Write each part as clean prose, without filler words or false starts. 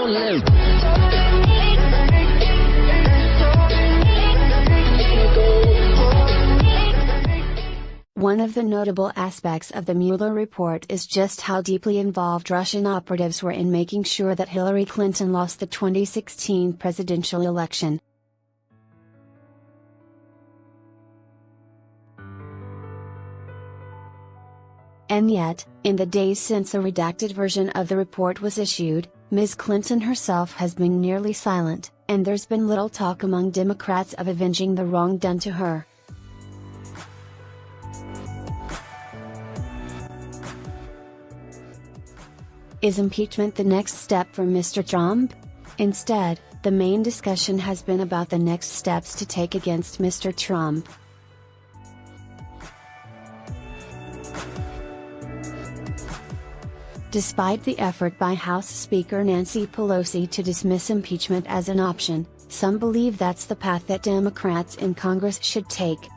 One of the notable aspects of the Mueller report is just how deeply involved Russian operatives were in making sure that Hillary Clinton lost the 2016 presidential election. And yet, in the days since a redacted version of the report was issued, Ms. Clinton herself has been nearly silent, and there's been little talk among Democrats of avenging the wrong done to her. Is impeachment the next step for Mr. Trump? Instead, the main discussion has been about the next steps to take against Mr. Trump. Despite the effort by House Speaker Nancy Pelosi to dismiss impeachment as an option, some believe that's the path that Democrats in Congress should take.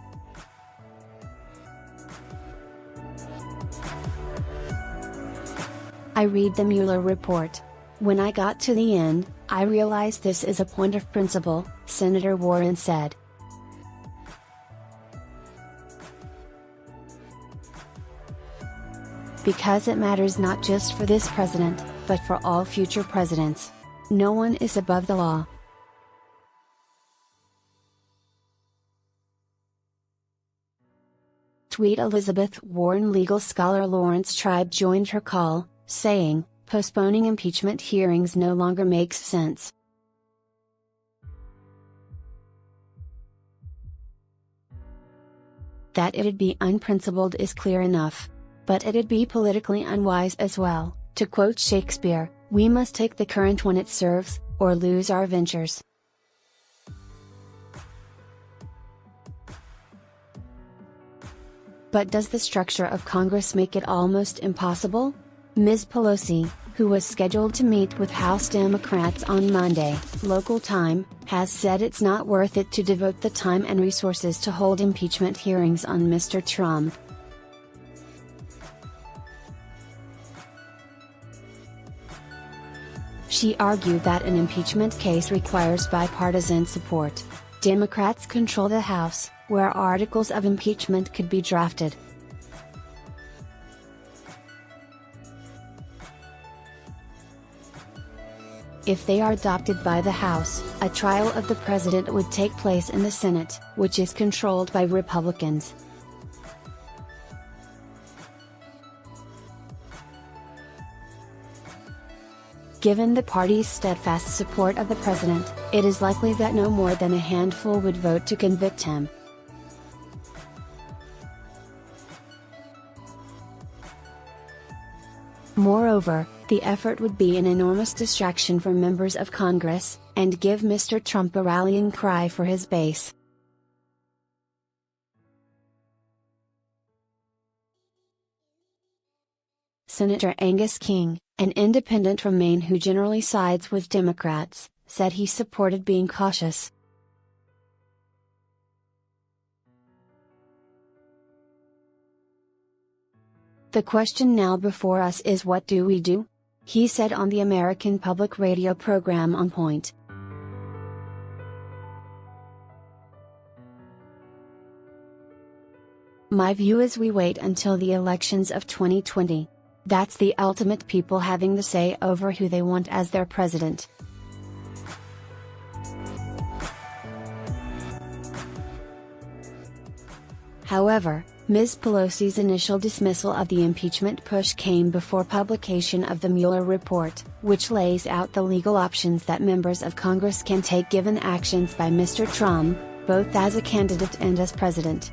I read the Mueller report. When I got to the end, I realized this is a point of principle, Senator Warren said. Because it matters not just for this president, but for all future presidents. No one is above the law. Tweet Elizabeth Warren legal scholar Lawrence Tribe joined her call, saying, postponing impeachment hearings no longer makes sense. That it'd be unprincipled is clear enough. But it'd be politically unwise as well. To quote Shakespeare, we must take the current when it serves, or lose our ventures. But does the structure of Congress make it almost impossible? Ms. Pelosi, who was scheduled to meet with House Democrats on Monday, local time, has said it's not worth it to devote the time and resources to hold impeachment hearings on Mr. Trump. She argued that an impeachment case requires bipartisan support. Democrats control the House, where articles of impeachment could be drafted. If they are adopted by the House, a trial of the president would take place in the Senate, which is controlled by Republicans. Given the party's steadfast support of the president, it is likely that no more than a handful would vote to convict him. Moreover, the effort would be an enormous distraction for members of Congress, and give Mr. Trump a rallying cry for his base. Senator Angus King, an independent from Maine who generally sides with Democrats, said he supported being cautious. The question now before us is, what do we do? He said on the American Public Radio program On Point. My view is we wait until the elections of 2020. That's the ultimate people having the say over who they want as their president. However, Ms. Pelosi's initial dismissal of the impeachment push came before publication of the Mueller report, which lays out the legal options that members of Congress can take given actions by Mr. Trump, both as a candidate and as president.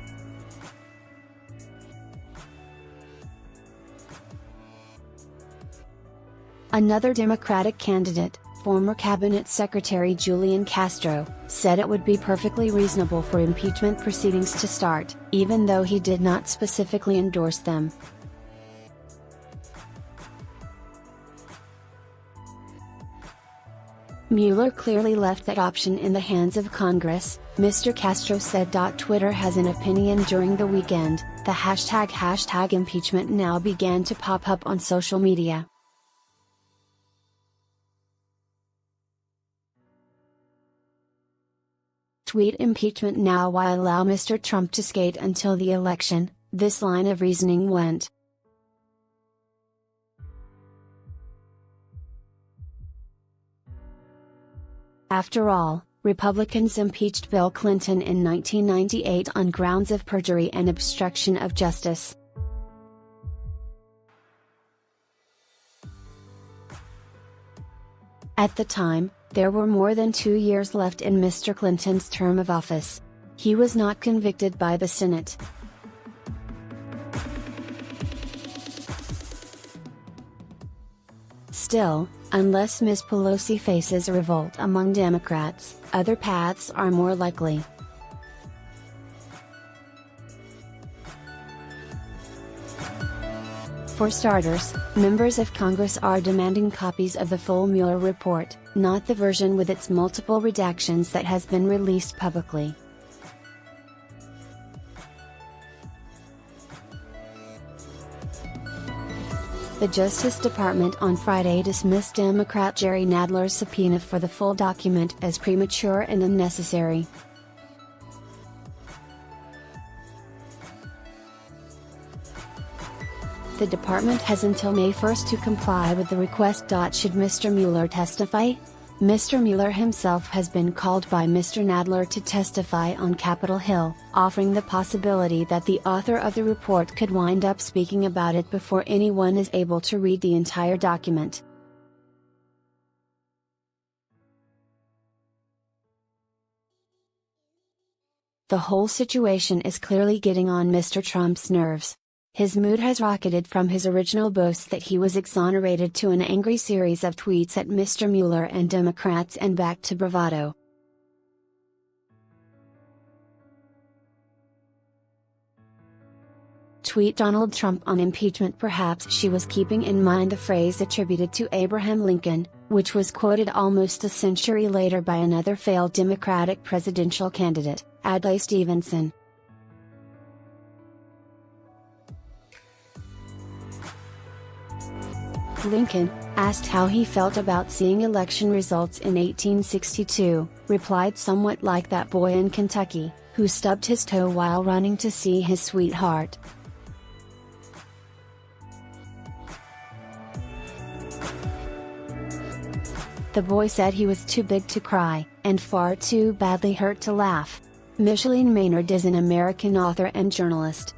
Another Democratic candidate, former Cabinet Secretary Julian Castro, said it would be perfectly reasonable for impeachment proceedings to start, even though he did not specifically endorse them. Mueller clearly left that option in the hands of Congress, Mr. Castro said. Twitter has an opinion. During the weekend, the hashtag impeachment now began to pop up on social media. Tweet: impeachment now, why allow Mr. Trump to skate until the election? This line of reasoning went. After all, Republicans impeached Bill Clinton in 1998 on grounds of perjury and obstruction of justice. At the time, there were more than 2 years left in Mr. Clinton's term of office. He was not convicted by the Senate. Still, unless Ms. Pelosi faces a revolt among Democrats, other paths are more likely. For starters, members of Congress are demanding copies of the full Mueller report, not the version with its multiple redactions that has been released publicly. The Justice Department on Friday dismissed Democrat Jerry Nadler's subpoena for the full document as premature and unnecessary. The department has until May 1 to comply with the request. Should Mr. Mueller testify? Mr. Mueller himself has been called by Mr. Nadler to testify on Capitol Hill, offering the possibility that the author of the report could wind up speaking about it before anyone is able to read the entire document. The whole situation is clearly getting on Mr. Trump's nerves. His mood has rocketed from his original boast that he was exonerated to an angry series of tweets at Mr. Mueller and Democrats, and back to bravado. Tweet: Donald Trump on impeachment. Perhaps she was keeping in mind the phrase attributed to Abraham Lincoln, which was quoted almost a century later by another failed Democratic presidential candidate, Adlai Stevenson. Lincoln, asked how he felt about seeing election results in 1862, replied somewhat like that boy in Kentucky, who stubbed his toe while running to see his sweetheart. The boy said he was too big to cry, and far too badly hurt to laugh. Micheline Maynard is an American author and journalist.